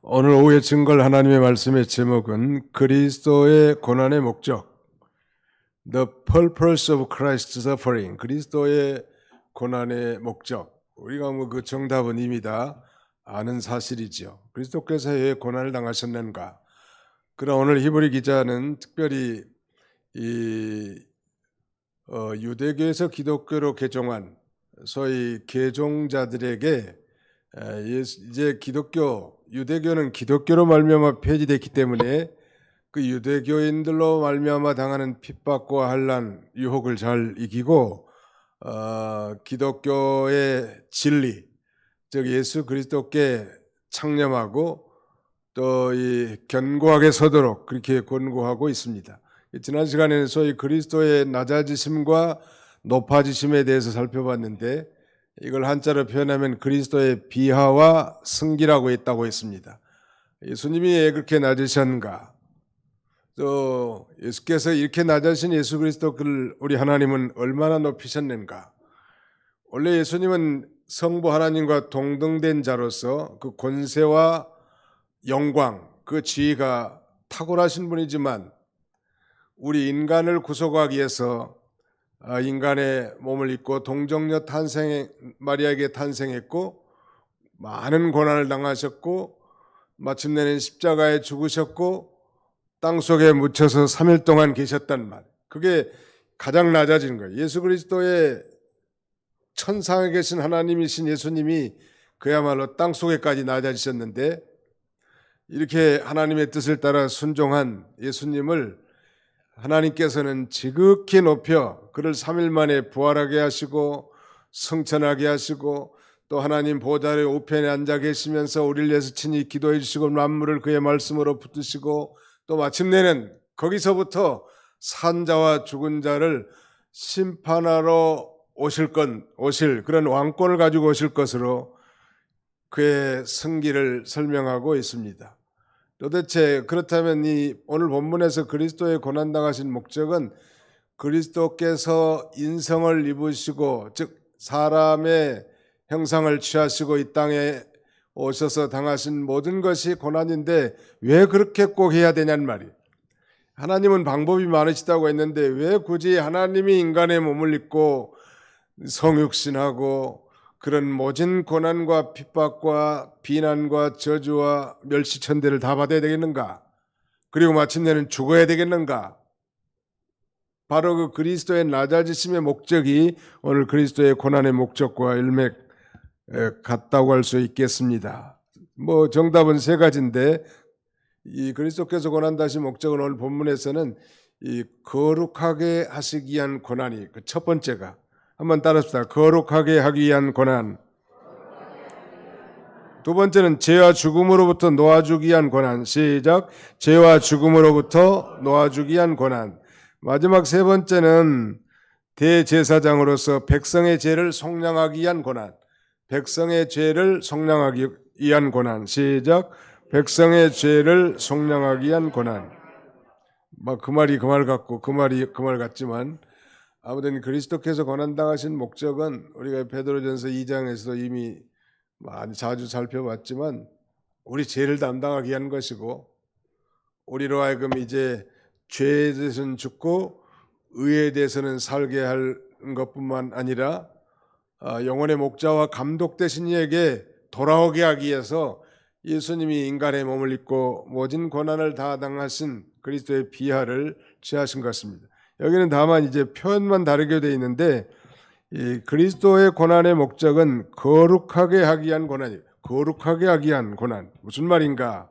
오늘 오후에 증거할 하나님의 말씀의 제목은 그리스도의 고난의 목적, The Purpose of Christ's Suffering, 그리스도의 고난의 목적. 우리가 그 정답은 이미 다 아는 사실이죠. 그리스도께서 왜 고난을 당하셨는가? 그러나 오늘 히브리 기자는 특별히 유대교에서 기독교로 개종한 소위 개종자들에게 이제 유대교는 기독교로 말미암아 폐지됐기 때문에 그 유대교인들로 말미암아 당하는 핍박과 환난, 유혹을 잘 이기고 기독교의 진리, 즉 예수 그리스도께 창념하고 또 이 견고하게 서도록 그렇게 권고하고 있습니다. 지난 시간에는 소위 그리스도의 낮아지심과 높아지심에 대해서 살펴봤는데 이걸 한자로 표현하면 그리스도의 비하와 승기라고 했다고 했습니다. 예수님이 왜 그렇게 낮으셨는가? 또 예수께서 이렇게 낮으신 예수 그리스도를 우리 하나님은 얼마나 높이셨는가? 원래 예수님은 성부 하나님과 동등된 자로서 그 권세와 영광, 그 지위가 탁월하신 분이지만 우리 인간을 구속하기 위해서 인간의 몸을 입고 동정녀 마리아에게 탄생했고 많은 고난을 당하셨고 마침내는 십자가에 죽으셨고 땅속에 묻혀서 3일 동안 계셨단 말. 그게 가장 낮아진 거예요. 예수 그리스도의 천상에 계신 하나님이신 예수님이 그야말로 땅속에까지 낮아지셨는데 이렇게 하나님의 뜻을 따라 순종한 예수님을 하나님께서는 지극히 높여 그를 3일 만에 부활하게 하시고 승천하게 하시고 또 하나님 보좌의 우편에 앉아 계시면서 우리를 위해서 친히 기도해 주시고 만물을 그의 말씀으로 붙드시고 또 마침내는 거기서부터 산자와 죽은 자를 심판하러 오실 그런 왕권을 가지고 오실 것으로 그의 승기를 설명하고 있습니다. 도대체 그렇다면 이 오늘 본문에서 그리스도의 고난당하신 목적은 그리스도께서 인성을 입으시고 즉 사람의 형상을 취하시고 이 땅에 오셔서 당하신 모든 것이 고난인데 왜 그렇게 꼭 해야 되냐는 말이에요. 하나님은 방법이 많으시다고 했는데 왜 굳이 하나님이 인간의 몸을 입고 성육신하고 그런 모진 고난과 핍박과 비난과 저주와 멸시천대를 다 받아야 되겠는가? 그리고 마침내는 죽어야 되겠는가? 바로 그 그리스도의 낮아지심의 목적이 오늘 그리스도의 고난의 목적과 일맥 같다고 할 수 있겠습니다. 정답은 세 가지인데 이 그리스도께서 고난당하신 목적은 오늘 본문에서는 이 거룩하게 하시기 위한 고난이 그 첫 번째가 한번 따라합시다. 거룩하게 하기 위한 고난. 두 번째는 죄와 죽음으로부터 놓아주기 위한 고난. 시작. 죄와 죽음으로부터 놓아주기 위한 고난. 마지막 세 번째는 대제사장으로서 백성의 죄를 속량하기 위한 고난. 백성의 죄를 속량하기 위한 고난. 시작. 백성의 죄를 속량하기 위한 고난. 그 말이 그 말 같고 그 말이 그 말 같지만 아무튼 그리스도께서 고난당하신 목적은 우리가 베드로전서 2장에서도 이미 많이 자주 살펴봤지만 우리 죄를 담당하기 위한 것이고 우리로 하여금 이제 죄에 대해서는 죽고 의에 대해서는 살게 할 것뿐만 아니라 영혼의 목자와 감독 되신 이에게 돌아오게 하기 위해서 예수님이 인간의 몸을 입고 모진 고난을 다 당하신 그리스도의 비하를 취하신 것입니다. 여기는 다만 이제 표현만 다르게 되어 있는데 이 그리스도의 고난의 목적은 거룩하게 하기 위한 고난이에요. 거룩하게 하기 위한 고난. 무슨 말인가?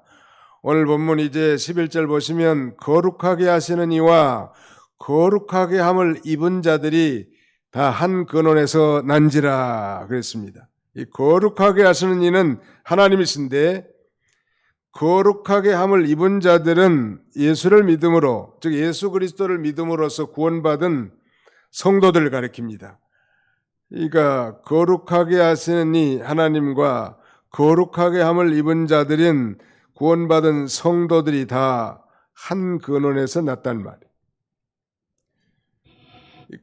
오늘 본문 이제 11절 보시면 거룩하게 하시는 이와 거룩하게 함을 입은 자들이 다 한 근원에서 난지라 그랬습니다. 이 거룩하게 하시는 이는 하나님이신데 거룩하게 함을 입은 자들은 예수를 믿음으로 즉 예수 그리스도를 믿음으로써 구원받은 성도들을 가리킵니다. 그러니까 거룩하게 하시는 이 하나님과 거룩하게 함을 입은 자들인 구원받은 성도들이 다 한 근원에서 났단 말이에요.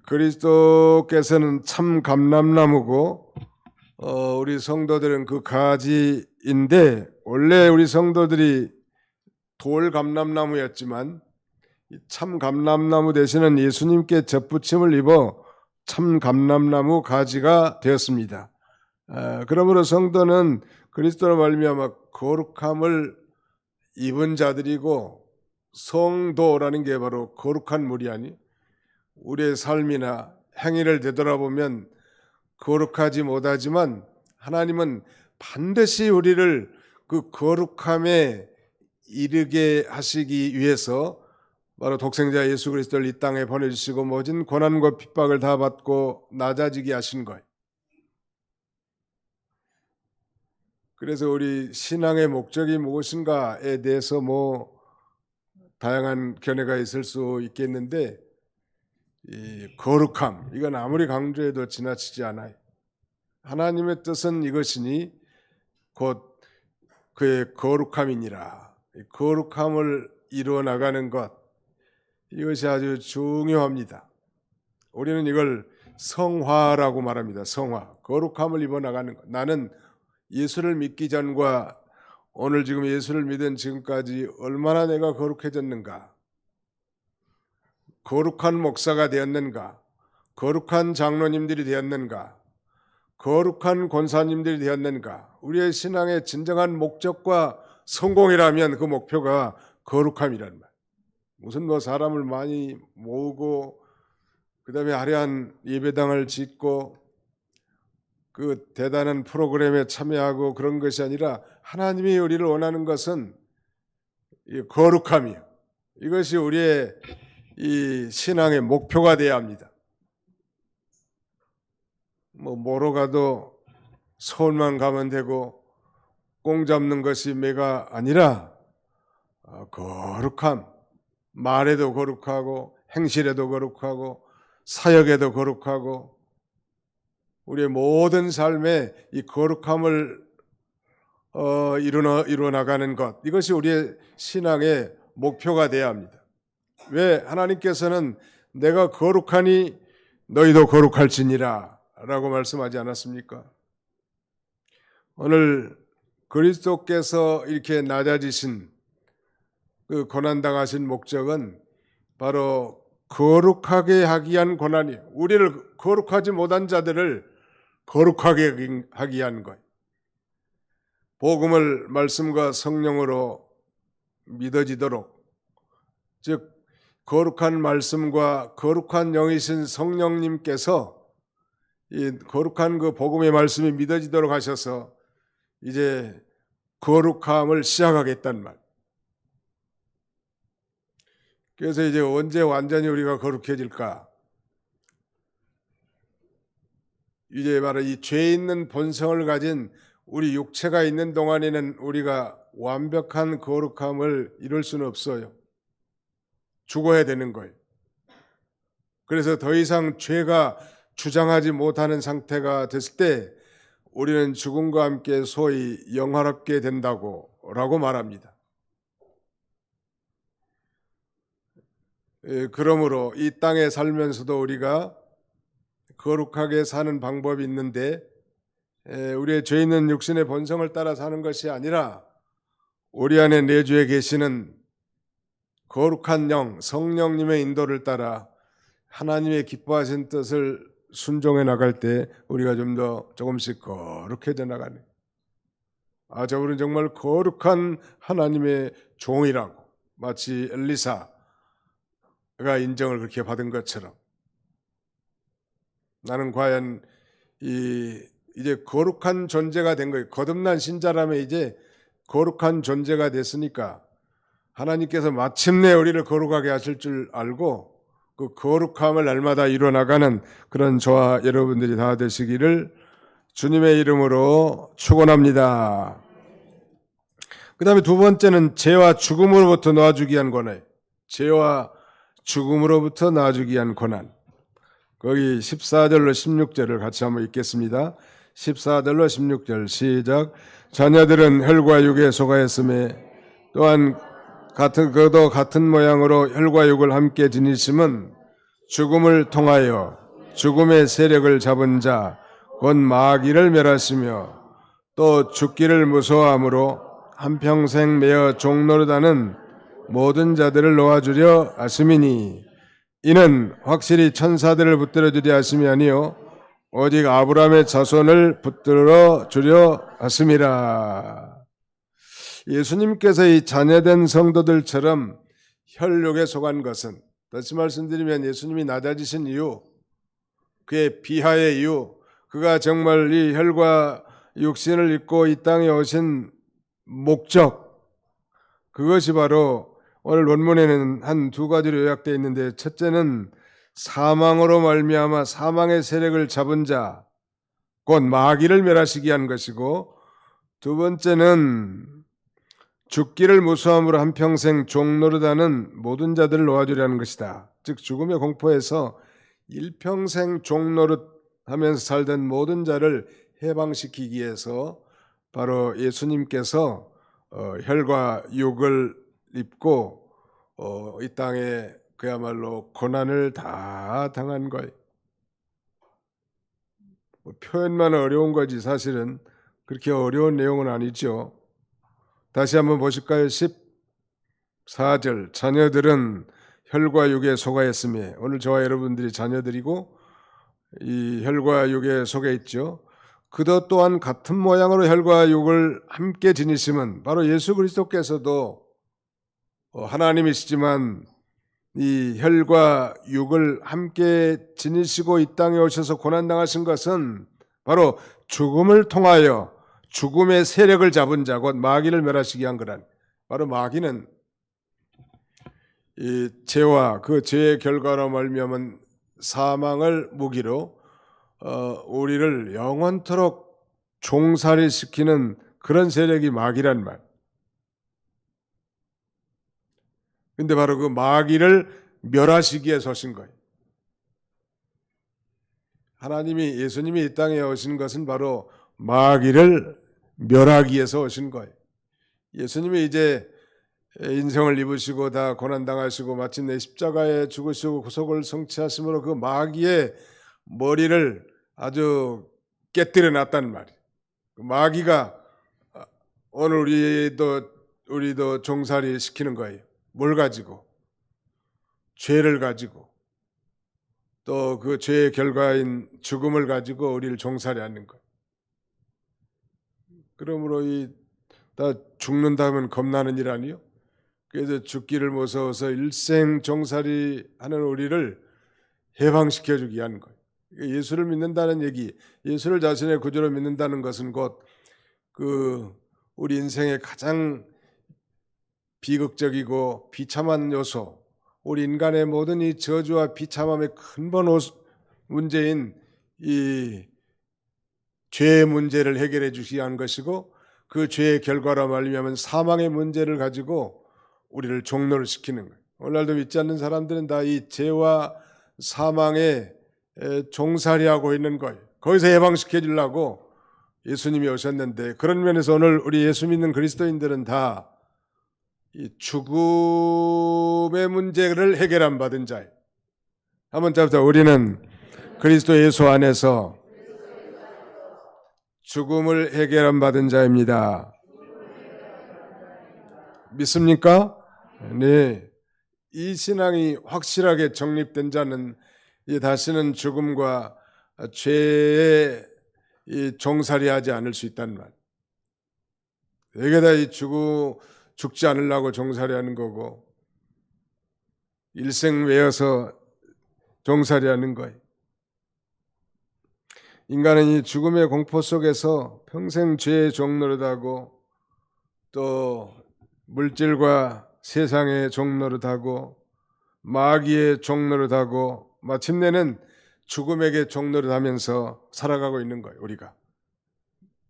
그리스도께서는 참 감람나무고 우리 성도들은 그 가지인데 원래 우리 성도들이 돌 감람나무였지만 참 감람나무 되시는 예수님께 접붙임을 입어 참 감람나무 가지가 되었습니다. 그러므로 성도는 그리스도로 말미암아 거룩함을 입은 자들이고, 성도라는 게 바로 거룩한 물이 아니, 우리의 삶이나 행위를 되돌아보면 거룩하지 못하지만 하나님은 반드시 우리를 그 거룩함에 이르게 하시기 위해서 바로 독생자 예수 그리스도를 이 땅에 보내주시고 모진 고난과 핍박을 다 받고 낮아지게 하신 거예요. 그래서 우리 신앙의 목적이 무엇인가에 대해서 다양한 견해가 있을 수 있겠는데, 이 거룩함, 이건 아무리 강조해도 지나치지 않아요. 하나님의 뜻은 이것이니 곧 그의 거룩함이니라. 거룩함을 이루어 나가는 것, 이것이 아주 중요합니다. 우리는 이걸 성화라고 말합니다. 성화, 거룩함을 입어 나가는 것. 나는 예수를 믿기 전과 오늘 지금 예수를 믿은 지금까지 얼마나 내가 거룩해졌는가, 거룩한 목사가 되었는가, 거룩한 장로님들이 되었는가, 거룩한 권사님들이 되었는가. 우리의 신앙의 진정한 목적과 성공이라면 그 목표가 거룩함이란 말. 무슨 사람을 많이 모으고 그다음에 화려한 예배당을 짓고 그 대단한 프로그램에 참여하고 그런 것이 아니라, 하나님이 우리를 원하는 것은 이 거룩함이에요. 이것이 우리의 이 신앙의 목표가 되어야 합니다. 뭐로 가도 서울만 가면 되고 꽁 잡는 것이 매가 아니라 거룩함, 말에도 거룩하고 행실에도 거룩하고 사역에도 거룩하고 우리의 모든 삶에 이 거룩함을 이루어 나가는 것, 이것이 우리의 신앙의 목표가 되어야 합니다. 왜? 하나님께서는 내가 거룩하니 너희도 거룩할지니라 라고 말씀하지 않았습니까? 오늘 그리스도께서 이렇게 낮아지신 그 고난당하신 목적은 바로 거룩하게 하기 위한 고난이에요. 우리를 거룩하지 못한 자들을 거룩하게 하기 위한 거예요. 복음을 말씀과 성령으로 믿어지도록, 즉 거룩한 말씀과 거룩한 영이신 성령님께서 이 거룩한 그 복음의 말씀이 믿어지도록 하셔서 이제 거룩함을 시작하겠다는 말. 그래서 이제 언제 완전히 우리가 거룩해질까? 이제 바로 이 죄 있는 본성을 가진 우리 육체가 있는 동안에는 우리가 완벽한 거룩함을 이룰 수는 없어요. 죽어야 되는 거예요. 그래서 더 이상 죄가 주장하지 못하는 상태가 됐을 때 우리는 죽음과 함께 소위 영화롭게 된다고 말합니다. 그러므로 이 땅에 살면서도 우리가 거룩하게 사는 방법이 있는데, 우리의 죄 있는 육신의 본성을 따라 사는 것이 아니라 우리 안에 내주에 계시는 거룩한 영, 성령님의 인도를 따라 하나님의 기뻐하신 뜻을 순종해 나갈 때 우리가 좀 더 조금씩 거룩해져 나가네. 저분은 정말 거룩한 하나님의 종이라고, 마치 엘리사가 인정을 그렇게 받은 것처럼 나는 과연 이제 거룩한 존재가 된 거예요. 거듭난 신자라면 이제 거룩한 존재가 됐으니까 하나님께서 마침내 우리를 거룩하게 하실 줄 알고 그 거룩함을 날마다 이루어나가는 그런 저와 여러분들이 다 되시기를 주님의 이름으로 축원합니다. 그 다음에 두 번째는 죄와 죽음으로부터 놔주기 위한 고난. 죄와 죽음으로부터 놔주기 위한 고난. 거기 14절로 16절을 같이 한번 읽겠습니다. 14절로 16절 시작. 자녀들은 혈과 육에 속하였음에 또한 그도 같은 모양으로 혈과 육을 함께 지니심은 죽음을 통하여 죽음의 세력을 잡은 자 곧 마귀를 멸하시며 또 죽기를 무서워하므로 한평생 매어 종노릇하는 모든 자들을 놓아주려 하심이니 이는 확실히 천사들을 붙들어 주려 하심이 아니요 오직 아브라함의 자손을 붙들어 주려 하심이라. 예수님께서 이 자녀된 성도들처럼 혈육에 속한 것은, 다시 말씀드리면 예수님이 낮아지신 이유, 그의 비하의 이유, 그가 정말 이 혈과 육신을 입고 이 땅에 오신 목적, 그것이 바로 오늘 본문에는 한 두 가지로 요약되어 있는데, 첫째는 사망으로 말미암아 사망의 세력을 잡은 자, 곧 마귀를 멸하시기 위한 것이고, 두 번째는 죽기를 무수함으로 한평생 종노릇하는 모든 자들을 놓아주려는 것이다. 즉 죽음의 공포에서 일평생 종노릇하면서 살던 모든 자를 해방시키기 위해서 바로 예수님께서 혈과 육을 입고 이 땅에 그야말로 고난을 다 당한 거예요. 표현만 어려운 거지 사실은 그렇게 어려운 내용은 아니죠. 다시 한번 보실까요? 14절, 자녀들은 혈과 육에 속아 있으며, 오늘 저와 여러분들이 자녀들이고 이 혈과 육에 속해 있죠. 그도 또한 같은 모양으로 혈과 육을 함께 지니심은, 바로 예수 그리스도께서도 하나님이시지만 이 혈과 육을 함께 지니시고 이 땅에 오셔서 고난당하신 것은 바로 죽음을 통하여 죽음의 세력을 잡은 자, 곧 마귀를 멸하시기 위한 거란. 바로 마귀는 이 죄와 그 죄의 결과로 말미암은 사망을 무기로 우리를 영원토록 종살이시키는 그런 세력이 마귀란 말. 근데 바로 그 마귀를 멸하시기 위해서 오신 거예요. 하나님이, 예수님이 이 땅에 오신 것은 바로 마귀를 멸하기 위해서 오신 거예요. 예수님이 이제 인생을 입으시고 다 고난당하시고 마침내 십자가에 죽으시고 구속을 성취하심으로 그 마귀의 머리를 아주 깨뜨려 놨다는 말이에요. 마귀가 오늘 우리도 종살이 시키는 거예요. 뭘 가지고? 죄를 가지고, 또 그 죄의 결과인 죽음을 가지고 우리를 종살이 하는 거예요. 그러므로 다 죽는다면 겁나는 일 아니요? 그래서 죽기를 무서워서 일생 종살이 하는 우리를 해방시켜 주기 위한 거예요. 예수를 믿는다는 얘기, 예수를 자신의 구주로 믿는다는 것은 곧 우리 인생의 가장 비극적이고 비참한 요소, 우리 인간의 모든 이 저주와 비참함의 근본 문제인 이 죄의 문제를 해결해 주시기 위한 것이고, 그 죄의 결과로 말미암은 사망의 문제를 가지고 우리를 종노를 시키는 거예요. 오늘날도 믿지 않는 사람들은 다 이 죄와 사망에 종살이하고 있는 거예요. 거기서 해방시켜 주려고 예수님이 오셨는데, 그런 면에서 오늘 우리 예수 믿는 그리스도인들은 다 이 죽음의 문제를 해결 안 받은 자예요. 한번 잡자. 우리는 그리스도 예수 안에서 죽음을 해결 안 받은 자입니다. 믿습니까? 네. 이 신앙이 확실하게 정립된 자는 다시는 죽음과 죄에 종살이하지 않을 수 있다는 말. 이게 다 죽지 않으려고 종살이하는 거고, 일생 외워서 종살이하는 거예요. 인간은 이 죽음의 공포 속에서 평생 죄의 종노릇하고, 또 물질과 세상의 종노릇하고, 마귀의 종노릇하고, 마침내는 죽음에게 종노릇하면서 살아가고 있는 거예요. 우리가.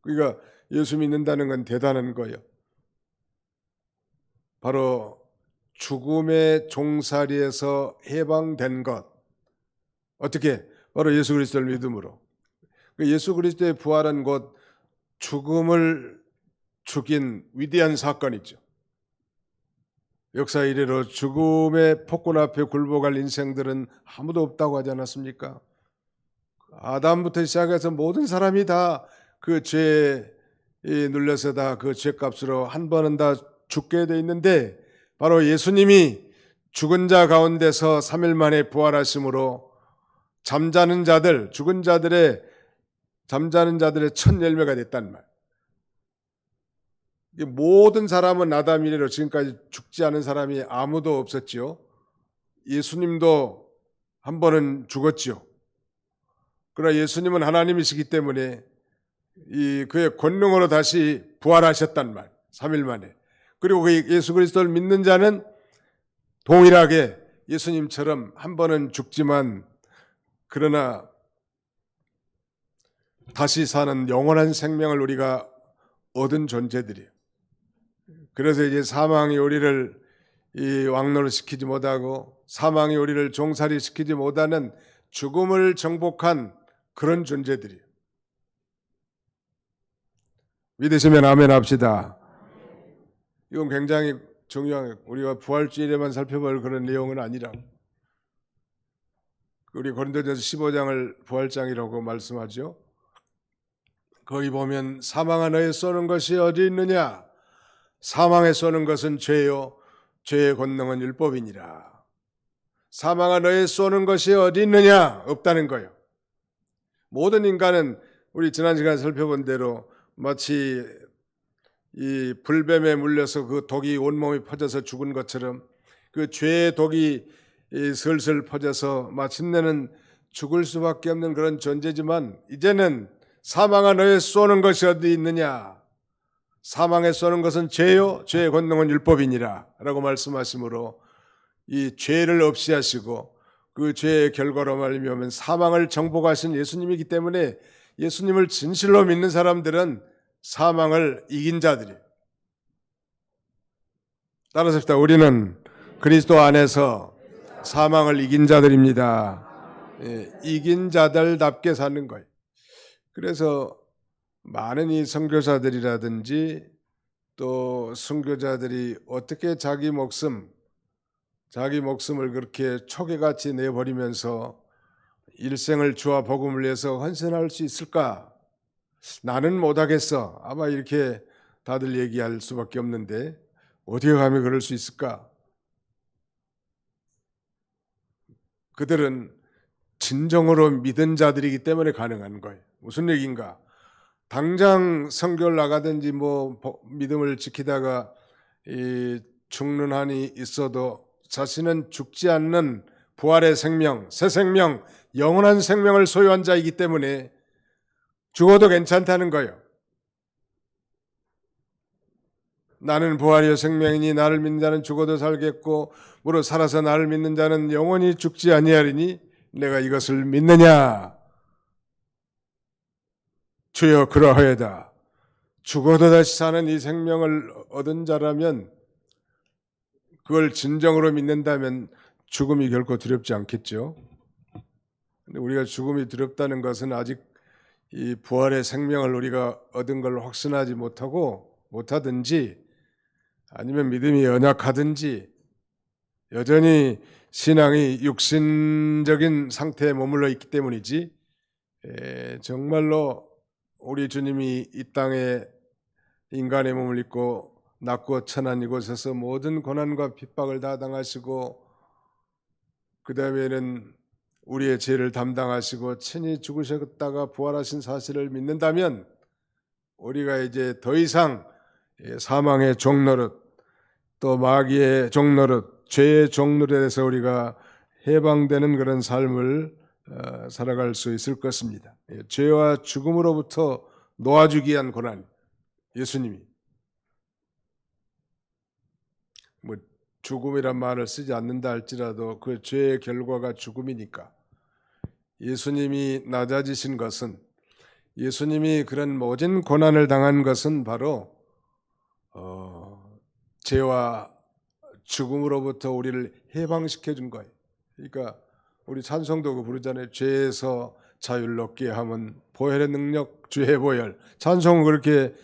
그러니까 예수 믿는다는 건 대단한 거예요. 바로 죽음의 종살이에서 해방된 것. 어떻게? 바로 예수 그리스도를 믿음으로. 예수 그리스도의 부활은 곧 죽음을 죽인 위대한 사건이죠. 역사 이래로 죽음의 폭군 앞에 굴복할 인생들은 아무도 없다고 하지 않았습니까? 아담부터 시작해서 모든 사람이 다 그 죄의 눌려서 다 그 죄값으로 한 번은 다 죽게 돼 있는데, 바로 예수님이 죽은 자 가운데서 3일 만에 부활하심으로 잠자는 자들, 죽은 자들의 잠자는 자들의 첫 열매가 됐단 말. 모든 사람은 아담 이래로 지금까지 죽지 않은 사람이 아무도 없었지요. 예수님도 한 번은 죽었지요. 그러나 예수님은 하나님이시기 때문에 그의 권능으로 다시 부활하셨단 말. 3일 만에. 그리고 그 예수 그리스도를 믿는 자는 동일하게 예수님처럼 한 번은 죽지만 그러나 다시 사는 영원한 생명을 우리가 얻은 존재들이에요. 그래서 이제 사망이 우리를 왕노릇시키지 못하고 사망이 우리를 종살이시키지 못하는 죽음을 정복한 그런 존재들이에요. 믿으시면 아멘 합시다. 이건 굉장히 중요한, 우리가 부활주일에만 살펴볼 그런 내용은 아니라, 우리 고린도전서 15장을 부활장이라고 말씀하죠. 거기 보면 사망아 너의 쏘는 것이 어디 있느냐? 사망에 쏘는 것은 죄요, 죄의 권능은 율법이니라. 사망아 너의 쏘는 것이 어디 있느냐? 없다는 거예요. 모든 인간은 우리 지난 시간에 살펴본 대로 마치 이 불뱀에 물려서 그 독이 온몸에 퍼져서 죽은 것처럼 그 죄의 독이 슬슬 퍼져서 마침내는 죽을 수밖에 없는 그런 존재지만, 이제는 사망아 너의 쏘는 것이 어디 있느냐? 사망에 쏘는 것은 죄요, 죄의 권능은 율법이니라 라고 말씀하시므로 이 죄를 없이 하시고 그 죄의 결과로 말미암아 사망을 정복하신 예수님이기 때문에 예수님을 진실로 믿는 사람들은 사망을 이긴 자들이에요. 따라서 합시다. 우리는 그리스도 안에서 사망을 이긴 자들입니다. 이긴 자들답게 사는 거예요. 그래서 많은 이 선교사들이라든지 또 선교자들이 어떻게 자기 목숨을 그렇게 초계같이 내버리면서 일생을 주와 복음을 위해서 헌신할 수 있을까? 나는 못하겠어. 아마 이렇게 다들 얘기할 수밖에 없는데 어떻게 감히 그럴 수 있을까? 그들은 진정으로 믿은 자들이기 때문에 가능한 거예요. 무슨 얘기인가? 당장 선교를 나가든지 믿음을 지키다가 죽는 한이 있어도 자신은 죽지 않는 부활의 생명, 새 생명, 영원한 생명을 소유한 자이기 때문에 죽어도 괜찮다는 거예요. 나는 부활이요 생명이니 나를 믿는 자는 죽어도 살겠고 무릇 살아서 나를 믿는 자는 영원히 죽지 아니하리니 내가 이것을 믿느냐? 주여 그러하여다. 죽어도 다시 사는 이 생명을 얻은 자라면, 그걸 진정으로 믿는다면 죽음이 결코 두렵지 않겠죠. 근데 우리가 죽음이 두렵다는 것은 아직 이 부활의 생명을 우리가 얻은 걸 확신하지 못하든지 아니면 믿음이 연약하든지 여전히 신앙이 육신적인 상태에 머물러 있기 때문이지, 정말로 우리 주님이 이 땅에 인간의 몸을 입고 낮고 천한 이곳에서 모든 고난과 핍박을 다 당하시고 그 다음에는 우리의 죄를 담당하시고 친히 죽으셨다가 부활하신 사실을 믿는다면 우리가 이제 더 이상 사망의 종노릇 또 마귀의 종노릇 죄의 종노릇에서 우리가 해방되는 그런 삶을 살아갈 수 있을 것입니다. 죄와 죽음으로부터 놓아주기 위한 고난, 예수님이 죽음이란 말을 쓰지 않는다 할지라도 그 죄의 결과가 죽음이니까 예수님이 낮아지신 것은, 예수님이 그런 모진 고난을 당한 것은 바로 죄와 죽음으로부터 우리를 해방시켜 준 거예요. 그러니까 우리 찬송도 부르잖아요. 죄에서 자유를 얻게 하면 보혈의 능력 주의 보혈. 찬송은 그렇게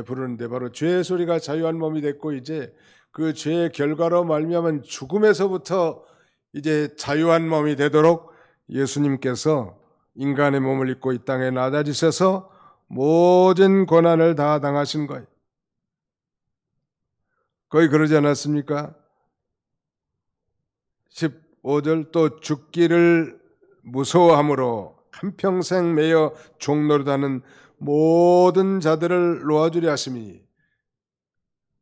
부르는데 바로 죄의 소리가 자유한 몸이 됐고 이제 그 죄의 결과로 말미암은 죽음에서부터 이제 자유한 몸이 되도록 예수님께서 인간의 몸을 입고 이 땅에 낮아지셔서 모든 고난을 다 당하신 거예요. 거의 그러지 않았습니까? 15절 또 죽기를 무서워함으로 한평생 매여 종노릇하는 모든 자들을 놓아주려 하심이니,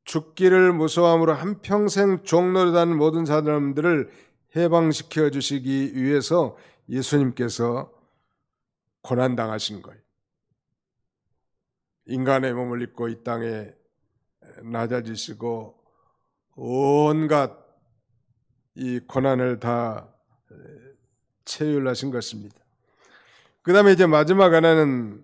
죽기를 무서워함으로 한평생 종노릇하는 모든 사람들을 해방시켜 주시기 위해서 예수님께서 고난당하신 거예요. 인간의 몸을 입고 이 땅에 낮아지시고 온갖 이 고난을 다 체휼하신 것입니다. 그 다음에 이제 마지막 하나는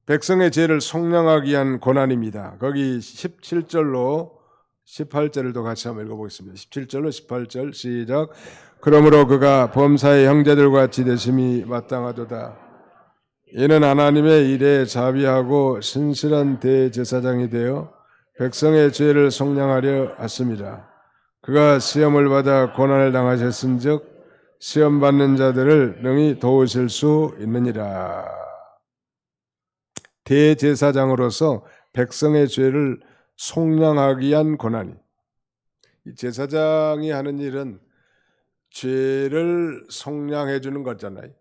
백성의 죄를 속량하기 위한 고난입니다. 거기 17절로 18절을 또 같이 한번 읽어보겠습니다. 17절로 18절 시작. 그러므로 그가 범사의 형제들과 같이 되심이 마땅하도다. 이는 하나님의 일에 자비하고 신실한 대제사장이 되어 백성의 죄를 속량하려 하심이라. 그가 시험을 받아 고난을 당하셨은즉 시험 받는 자들을 능히 도우실 수 있느니라. 대제사장으로서 백성의 죄를 속량하기 위한 고난이, 이 제사장이 하는 일은 죄를 속량해 주는 거잖아요.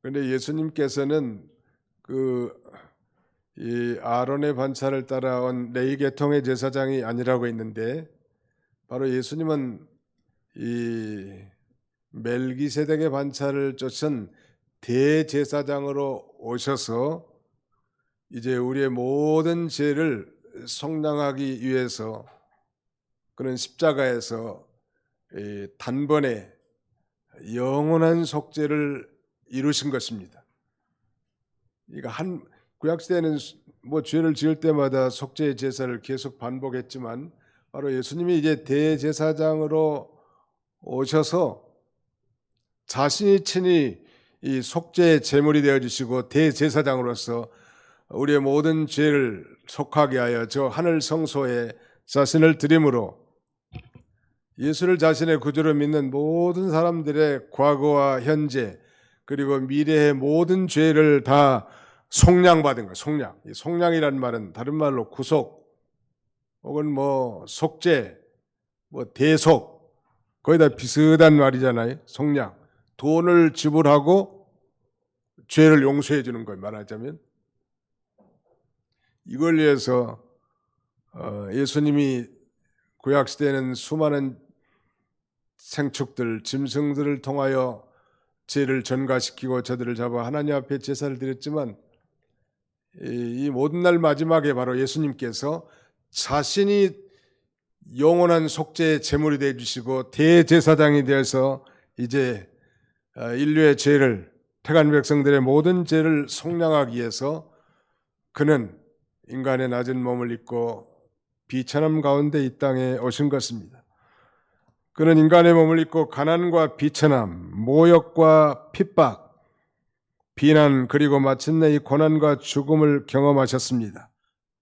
그런데 예수님께서는 이 아론의 반차를 따라온 레위 계통의 제사장이 아니라고 했는데, 바로 예수님은 이 멜기세덱의 반차를 쫓은 대제사장으로 오셔서 이제 우리의 모든 죄를 속량하기 위해서 그런 십자가에서 단번에 영원한 속죄를 이루신 것입니다. 그러니까 구약시대에는 뭐 죄를 지을 때마다 속죄의 제사를 계속 반복했지만, 바로 예수님이 이제 대제사장으로 오셔서 자신이 친히 이 속죄의 제물이 되어주시고 대제사장으로서 우리의 모든 죄를 속하게 하여 저 하늘 성소에 자신을 드림으로 예수를 자신의 구주로 믿는 모든 사람들의 과거와 현재 그리고 미래의 모든 죄를 다 속량받은 거예요. 속량. 이 속량이라는 말은 다른 말로 구속 혹은 뭐 속죄, 뭐 대속, 거의 다 비슷한 말이잖아요. 속량. 돈을 지불하고 죄를 용서해 주는 거예요. 말하자면. 이걸 위해서 예수님이 구약시대에는 수많은 생축들, 짐승들을 통하여 죄를 전가시키고 저들을 잡아 하나님 앞에 제사를 드렸지만, 이 모든 날 마지막에 바로 예수님께서 자신이 영원한 속죄의 제물이 되어 주시고 대제사장이 되어서 이제 인류의 죄를, 택한 백성들의 모든 죄를 속량하기 위해서 그는 인간의 낮은 몸을 입고 비천함 가운데 이 땅에 오신 것입니다. 그는 인간의 몸을 입고 가난과 비천함, 모욕과 핍박, 비난, 그리고 마침내 이 고난과 죽음을 경험하셨습니다.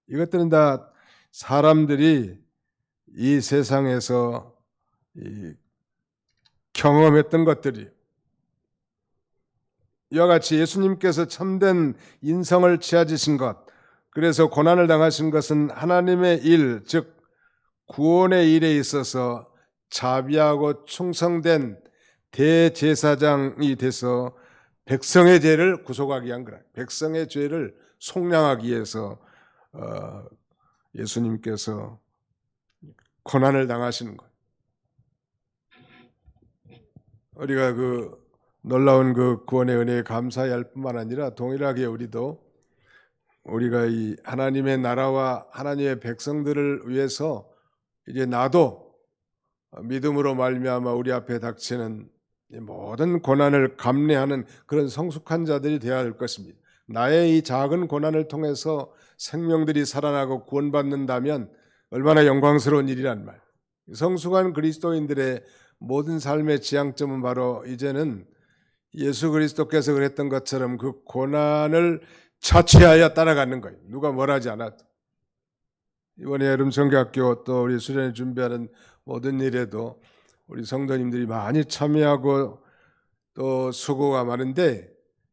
이것들은 다 사람들이 이 세상에서 경험했던 것들이, 이와 같이 예수님께서 참된 인성을 취하시신 것, 그래서 고난을 당하신 것은 하나님의 일, 즉 구원의 일에 있어서 자비하고 충성된 대제사장이 돼서 백성의 죄를 구속하기 위한 거라. 백성의 죄를 속량하기 위해서 예수님께서 고난을 당하시는 거예요. 우리가 놀라운 구원의 은혜에 감사해야 할 뿐만 아니라 동일하게 우리가 이 하나님의 나라와 하나님의 백성들을 위해서 이제 나도 믿음으로 말미암아 우리 앞에 닥치는 모든 고난을 감내하는 그런 성숙한 자들이 되어야 할 것입니다. 나의 이 작은 고난을 통해서 생명들이 살아나고 구원받는다면 얼마나 영광스러운 일이란 말. 성숙한 그리스도인들의 모든 삶의 지향점은 바로 이제는 예수 그리스도께서 그랬던 것처럼 그 고난을 자취하여 따라가는 거예요. 누가 뭘 하지 않아도. 이번에 여름 성교학교 또 우리 수련회 준비하는 모든 일에도 우리 성도님들이 많이 참여하고 또 수고가 많은데,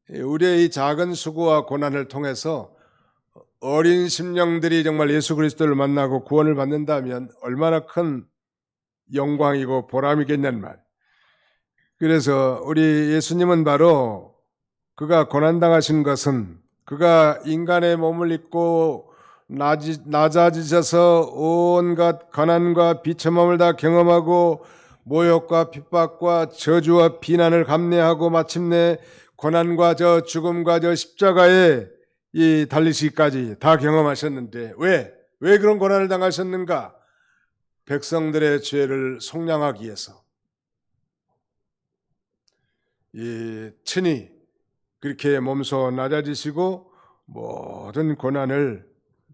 우리의 이 작은 수고와 고난을 통해서 어린 심령들이 정말 예수 그리스도를 만나고 구원을 받는다면 얼마나 큰 영광이고 보람이겠냐는 말. 그래서 우리 예수님은 바로 그가 고난당하신 것은 그가 인간의 몸을 입고 낮아지셔서 온갖 고난과 비참함을 다 경험하고 모욕과 핍박과 저주와 비난을 감내하고 마침내 고난과 저 죽음과 저 십자가에 이 달리시기까지 다 경험하셨는데 왜 그런 고난을 당하셨는가? 백성들의 죄를 속량하기 위해서 친히 그렇게 몸소 낮아지시고 모든 고난을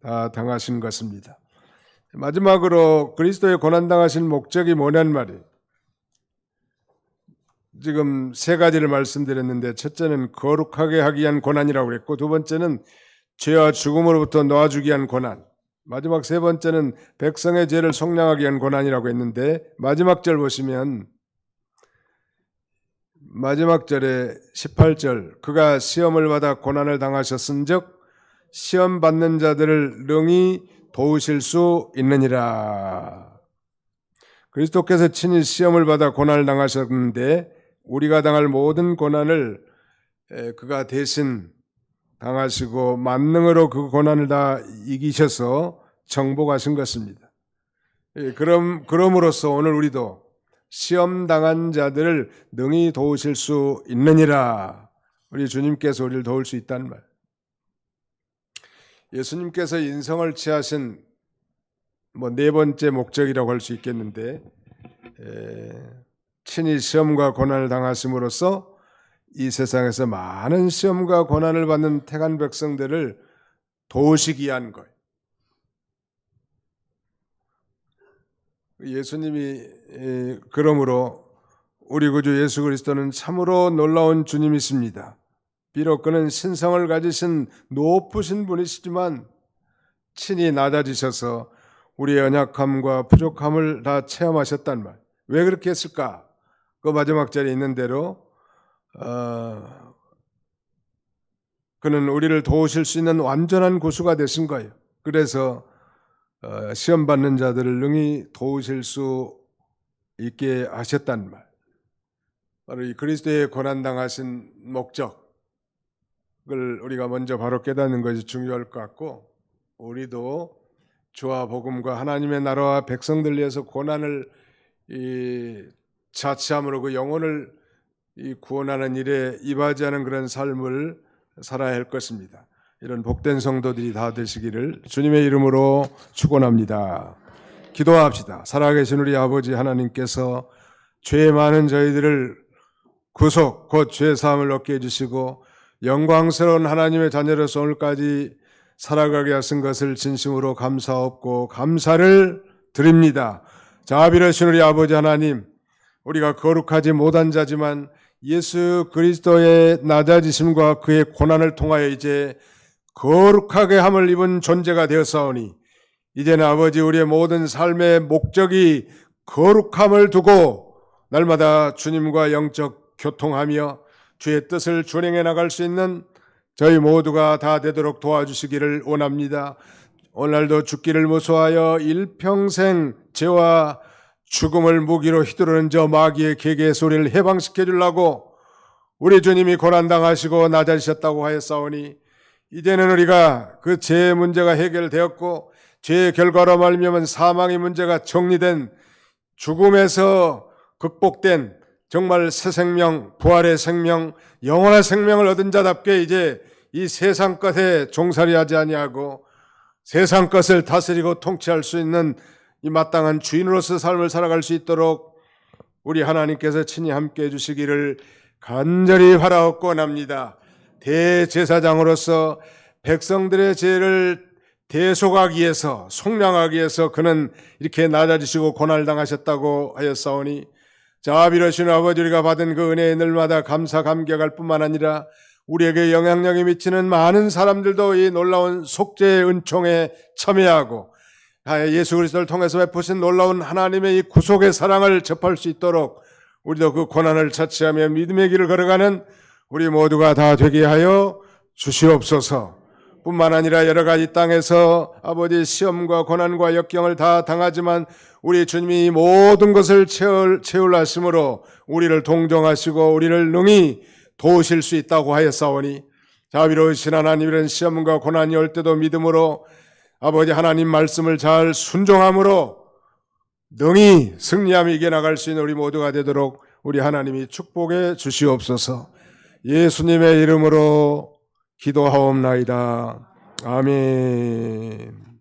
다 당하신 것입니다. 마지막으로 그리스도의 고난당하신 목적이 뭐냐는 말이에요. 지금 세 가지를 말씀드렸는데 첫째는 거룩하게 하기 위한 고난이라고 그랬고 두 번째는 죄와 죽음으로부터 놓아주기 위한 고난, 마지막 세 번째는 백성의 죄를 속량하기 위한 고난이라고 했는데 마지막 절 보시면 마지막 절에 18절 그가 시험을 받아 고난을 당하셨은즉 시험 받는 자들을 능히 도우실 수 있느니라. 그리스도께서 친히 시험을 받아 고난을 당하셨는데 우리가 당할 모든 고난을 그가 대신 당하시고 만능으로 그 고난을 다 이기셔서 정복하신 것입니다. 그럼으로써 오늘 우리도 시험 당한 자들을 능히 도우실 수 있느니라. 우리 주님께서 우리를 도울 수 있다는 말. 예수님께서 인성을 취하신 네 번째 목적이라고 할 수 있겠는데 친히 시험과 고난을 당하심으로써 이 세상에서 많은 시험과 고난을 받는 택한 백성들을 도우시기 위한 거예요. 예수님이 그러므로 우리 구주 예수 그리스도는 참으로 놀라운 주님이십니다. 비록 그는 신성을 가지신 높으신 분이시지만 친히 낮아지셔서 우리의 연약함과 부족함을 다 체험하셨단 말. 왜 그렇게 했을까? 그 마지막 절에 있는 대로 그는 우리를 도우실 수 있는 완전한 구수가 되신 거예요. 그래서 시험 받는 자들을 능히 도우실 수 있게 하셨단 말. 바로 이 그리스도의 고난당하신 목적을 우리가 먼저 바로 깨닫는 것이 중요할 것 같고 우리도 주와 복음과 하나님의 나라와 백성들 위해서 고난을 자치함으로 그 영혼을 구원하는 일에 임하지 그런 삶을 살아야 할 것입니다. 이런 복된 성도들이 다 되시기를 주님의 이름으로 축원합니다. 기도합시다. 살아계신 우리 아버지 하나님께서 죄 많은 저희들을 구속 곧 죄 사함을 얻게 해주시고 영광스러운 하나님의 자녀로서 오늘까지 살아가게 하신 것을 진심으로 감사하고 감사를 드립니다. 자비로우신 우리 아버지 하나님, 우리가 거룩하지 못한 자지만 예수 그리스도의 낮아지심과 그의 고난을 통하여 이제 거룩하게 함을 입은 존재가 되었사오니 이제는 아버지 우리의 모든 삶의 목적이 거룩함을 두고 날마다 주님과 영적 교통하며 주의 뜻을 준행해 나갈 수 있는 저희 모두가 다 되도록 도와주시기를 원합니다. 오늘날도 죽기를 무서워하여 일평생 죄와 죽음을 무기로 휘두르는 저 마귀의 계계의 소리를 해방시켜 주려고 우리 주님이 고난당하시고 낮아지셨다고 하였사오니 이제는 우리가 그 죄의 문제가 해결되었고 죄의 결과로 말미암은 사망의 문제가 정리된 죽음에서 극복된 정말 새 생명, 부활의 생명, 영원한 생명을 얻은 자답게 이제 이 세상 것에 종살이하지 아니하고 세상 것을 다스리고 통치할 수 있는 이 마땅한 주인으로서 삶을 살아갈 수 있도록 우리 하나님께서 친히 함께해 주시기를 간절히 바라옵고 원합니다. 대제사장으로서 백성들의 죄를 대속하기 위해서 속량하기 위해서 그는 이렇게 낮아지시고 고난을 당하셨다고 하였사오니 자비로우신 아버지 우리가 받은 그 은혜에 늘마다 감사 감격할 뿐만 아니라 우리에게 영향력이 미치는 많은 사람들도 이 놀라운 속죄의 은총에 참여하고 예수 그리스도를 통해서 베푸신 놀라운 하나님의 이 구속의 사랑을 접할 수 있도록 우리도 그 고난을 자취하며 믿음의 길을 걸어가는 우리 모두가 다 되게 하여 주시옵소서. 뿐만 아니라 여러 가지 땅에서 아버지 시험과 고난과 역경을 다 당하지만 우리 주님이 모든 것을 채울 하심으로 우리를 동정하시고 우리를 능히 도우실 수 있다고 하였사오니 자비로우신 하나님, 이런 시험과 고난이 올 때도 믿음으로 아버지 하나님 말씀을 잘 순종함으로 능히 승리하며 이겨나갈 수 있는 우리 모두가 되도록 우리 하나님이 축복해 주시옵소서. 예수님의 이름으로 기도하옵나이다. 아멘.